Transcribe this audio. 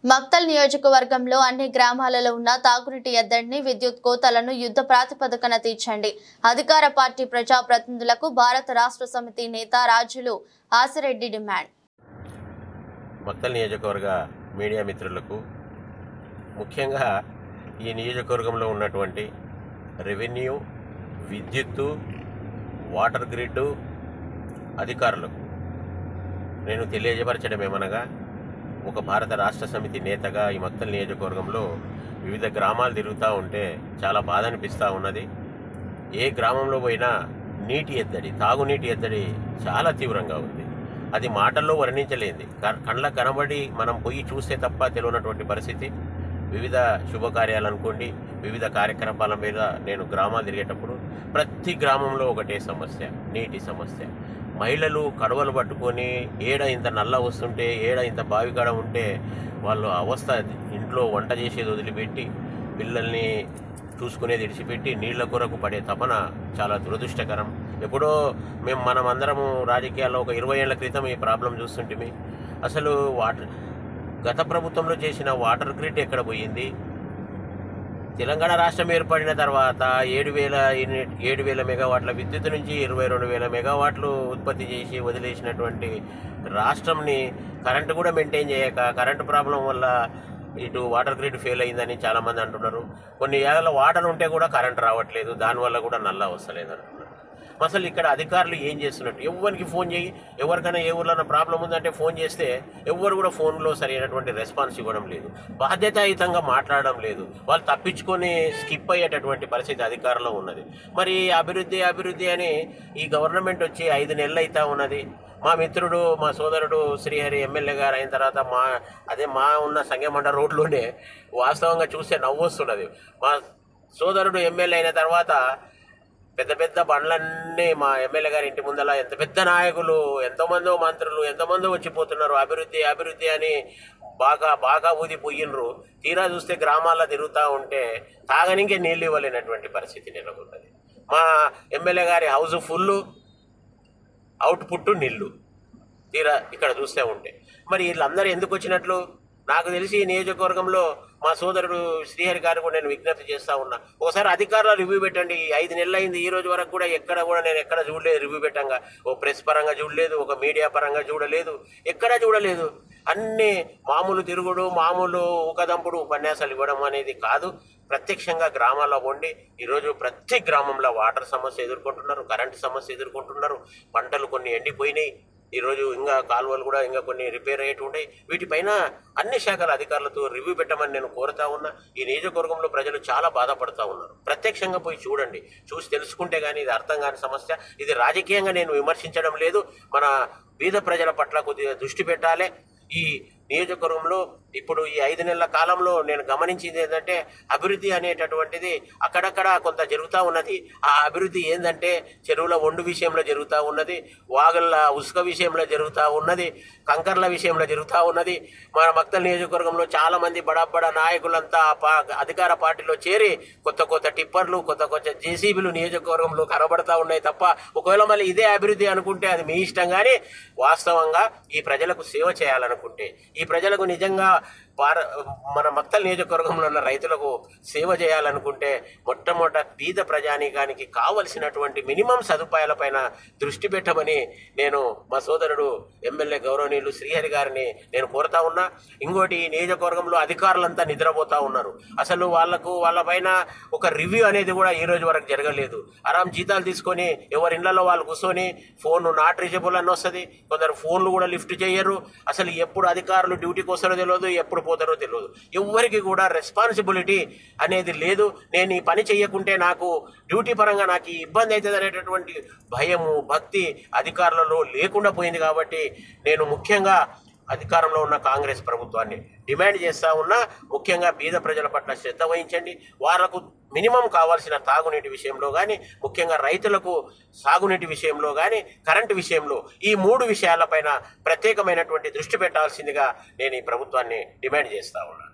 మక్తల్ నియోజకవర్గంలో అన్ని గ్రామాలలో ఉన్న తాగునీటి ఎద్దడిని విద్యుత్ కోతలను యుద్ధ ప్రాతిపదికన తీర్చండి. అధికార పార్టీ ప్రజాప్రతినిధులకు భారత రాష్ట్ర సమితి నేత రాజులు ఆసిరెడ్డి డిమాండ్. మక్తల్ నియోజకవర్గ మీడియా మిత్రులకు, ముఖ్యంగా ఈ నియోజకవర్గంలో ఉన్నటువంటి రెవెన్యూ, విద్యుత్తు, వాటర్ గ్రిడ్ అధికారులకు నేను తెలియజేయపరచడం ఏమనగా, ఒక భారత రాష్ట్ర సమితి నేతగా ఈ మక్తల్ నియోజకవర్గంలో వివిధ గ్రామాలు తిరుగుతూ ఉంటే చాలా బాధ అనిపిస్తూ ఉన్నది. ఏ గ్రామంలో పోయినా నీటి ఎద్దడి, తాగునీటి ఎద్దడి చాలా తీవ్రంగా ఉంది. అది మాటల్లో వర్ణించలేంది. కళ్ళకు కనబడి మనం పోయి చూస్తే తప్ప తెలియనటువంటి పరిస్థితి. వివిధ శుభకార్యాలు అనుకోండి, వివిధ కార్యక్రమాల మీద నేను గ్రామాలు తిరిగేటప్పుడు ప్రతి గ్రామంలో ఒకటే సమస్య, నీటి సమస్య. మహిళలు కడవలు పట్టుకొని ఏడ ఇంత నల్ల వస్తుంటే, ఏడ ఇంత బావికాడ ఉంటే వాళ్ళు అవస్థ, ఇంట్లో వంట చేసేది వదిలిపెట్టి పిల్లల్ని చూసుకునేది విడిచిపెట్టి నీళ్ల కొరకు పడే తపన చాలా దురదృష్టకరం. ఎప్పుడో మనమందరము రాజకీయాల్లో ఒక 20 ఏళ్ల క్రితం ఈ ప్రాబ్లం చూస్తుంటే, అసలు గత ప్రభుత్వంలో చేసిన వాటర్ గ్రిడ్ ఎక్కడ పోయింది? తెలంగాణ రాష్ట్రం ఏర్పడిన తర్వాత 7,000 మెగావాట్ల విద్యుత్ నుంచి 22,000 మెగావాట్లు ఉత్పత్తి చేసి వదిలేసినటువంటి రాష్ట్రంని కరెంటు కూడా మెయింటైన్ చేయక, కరెంటు ప్రాబ్లం వల్ల ఇటు వాటర్ గ్రిడ్ ఫెయిల్ అయిందని చాలామంది అంటున్నారు. కొన్ని ఏళ్ళ వాటర్ ఉంటే కూడా కరెంటు రావట్లేదు, దానివల్ల కూడా నల్లా వస్తలేదు అంటున్నారు. అసలు ఇక్కడ అధికారులు ఏం చేస్తున్నట్టు? ఎవరికి ఫోన్ చేయి, ఎవరికైనా ఏ ఊర్లో ప్రాబ్లం ఉందంటే ఫోన్ చేస్తే ఎవరు కూడా ఫోన్లో సరైనటువంటి రెస్పాన్స్ ఇవ్వడం లేదు, బాధ్యతాయుతంగా మాట్లాడడం లేదు. వాళ్ళు తప్పించుకొని స్కిప్ అయ్యేటటువంటి పరిస్థితి అధికారంలో ఉన్నది. మరి అభివృద్ధి అని ఈ గవర్నమెంట్ వచ్చి 5 నెలలు అవుతా ఉన్నది. మా మిత్రుడు, మా సోదరుడు శ్రీహరి ఎమ్మెల్యే గారు అయిన తర్వాత మా ఉన్న సంగమండ రోడ్లోనే వాస్తవంగా చూస్తే నవ్వు వస్తున్నది. మా సోదరుడు ఎమ్మెల్యే అయిన తర్వాత పెద్ద పెద్ద బండ్లన్నీ మా ఎమ్మెల్యే గారి ఇంటి ముందల ఎంత పెద్ద నాయకులు, ఎంతోమందో మంత్రులు, ఎంతోమందో వచ్చిపోతున్నారు. అభివృద్ధి అని బాగా ఊదిపోయినరు. తీరా చూస్తే గ్రామాల్లో తిరుగుతూ ఉంటే తాగనికే నీళ్ళు ఇవ్వలేనటువంటి పరిస్థితి నెలకొన్నది. మా ఎమ్మెల్యే గారి హౌస్ ఫుల్, అవుట్పుట్ నీళ్ళు. తీరా ఇక్కడ చూస్తూ ఉంటే మరి వీళ్ళందరూ ఎందుకు వచ్చినట్లు? నాకు తెలిసి ఈ నియోజకవర్గంలో మా సోదరుడు శ్రీహరి గారు కూడా నేను విజ్ఞప్తి చేస్తూ ఉన్నా, ఒకసారి అధికారులు రివ్యూ పెట్టండి. 5 నెలలు అయింది, ఈ రోజు వరకు కూడా నేను ఎక్కడ చూడలేదు రివ్యూ పెట్టంగా. ఓ ప్రెస్ పరంగా చూడలేదు, ఒక మీడియా పరంగా చూడలేదు, ఎక్కడా చూడలేదు. అన్నీ మామూలు తిరుగుడు, మామూలు ఊకదంపుడు, ఉపన్యాసాలు ఇవ్వడం అనేది కాదు. ప్రత్యక్షంగా గ్రామాల్లో ఉండి ఈరోజు ప్రతి గ్రామంలో వాటర్ సమస్య ఎదుర్కొంటున్నారు, కరెంటు సమస్య ఎదుర్కొంటున్నారు. పంటలు కొన్ని ఎండిపోయినాయి. ఈరోజు ఇంకా కాలువలు కూడా ఇంకా కొన్ని రిపేర్ అయ్యేవి ఉన్నాయి. వీటిపైన అన్ని శాఖల అధికారులతో రివ్యూ పెట్టమని నేను కోరుతా ఉన్నా. ఈ నియోజకవర్గంలో ప్రజలు చాలా బాధపడుతూ ఉన్నారు. ప్రత్యక్షంగా పోయి చూడండి, చూసి తెలుసుకుంటే కానీ ఇది అర్థం కాని సమస్య. ఇది రాజకీయంగా నేను విమర్శించడం లేదు, మన బీద ప్రజల పట్ల కొద్దిగా దృష్టి పెట్టాలి. ఈ నియోజకవర్గంలో ఇప్పుడు ఈ 5 నెలల కాలంలో నేను గమనించింది ఏంటంటే, అభివృద్ధి అనేటటువంటిది అక్కడక్కడ కొంత జరుగుతూ ఉన్నది. ఆ అభివృద్ధి ఏంటంటే చెరువుల ఒండు విషయంలో జరుగుతూ ఉన్నది, వాగుల ఉసుక విషయంలో జరుగుతూ ఉన్నది, కంకర్ల విషయంలో జరుగుతూ ఉన్నది. మన మక్తల్ నియోజకవర్గంలో చాలామంది బడా నాయకులంతా అధికార పార్టీలో చేరి కొత్త టిప్పర్లు, కొత్త జేసీబీలు నియోజకవర్గంలో కనబడతా ఉన్నాయి తప్ప, ఒకవేళ మళ్ళీ ఇదే అభివృద్ధి అనుకుంటే అది మీ ఇష్టం. కానీ వాస్తవంగా ఈ ప్రజలకు సేవ చేయాలనుకుంటే, ఈ ప్రజలకు నిజంగా మన మక్తల్ నియోజకవర్గంలో ఉన్న రైతులకు సేవ చేయాలనుకుంటే మొట్టమొదట బీద ప్రజానీకానికి కావలసినటువంటి మినిమం సదుపాయాలపైన దృష్టి పెట్టమని నేను మా సోదరుడు ఎమ్మెల్యే గౌరవనీయులు శ్రీహరి గారిని నేను కోరుతా ఉన్నా. ఇంకోటి, ఈ నియోజకవర్గంలో అధికారులంతా నిద్రపోతూ ఉన్నారు. అసలు వాళ్ళపైన ఒక రివ్యూ అనేది కూడా ఈ రోజు వరకు జరగలేదు. ఆరాం జీతాలు తీసుకొని ఎవరి ఇళ్లలో వాళ్ళు కూర్చొని ఫోన్ నాట్ రీచబుల్ అని వస్తుంది. కొందరు ఫోన్లు కూడా లిఫ్ట్ చేయరు. అసలు ఎప్పుడు అధికారులు డ్యూటీకి వస్తారో తెలియదు, ఎప్పుడు పోతారో తెలియదు. ఎవరికి కూడా రెస్పాన్సిబిలిటీ అనేది లేదు. నేను ఈ పని చేయకుంటే నాకు డ్యూటీ పరంగా నాకు ఈ ఇబ్బంది అవుతుంది అనేటటువంటి భయము, భక్తి అధికారులలో లేకుండా పోయింది. కాబట్టి నేను ముఖ్యంగా అధికారంలో ఉన్న కాంగ్రెస్ ప్రభుత్వాన్ని డిమాండ్ చేస్తూ ఉన్నా, ముఖ్యంగా బీద ప్రజల పట్ల శ్రద్ధ వహించండి. వాళ్లకు మినిమం కావాల్సిన తాగునీటి విషయంలో కానీ, ముఖ్యంగా రైతులకు సాగునీటి విషయంలో కానీ, కరెంటు విషయంలో ఈ 3 విషయాలపైన ప్రత్యేకమైనటువంటి దృష్టి పెట్టాల్సిందిగా నేను ఈ ప్రభుత్వాన్ని డిమాండ్ చేస్తూ ఉన్నాను.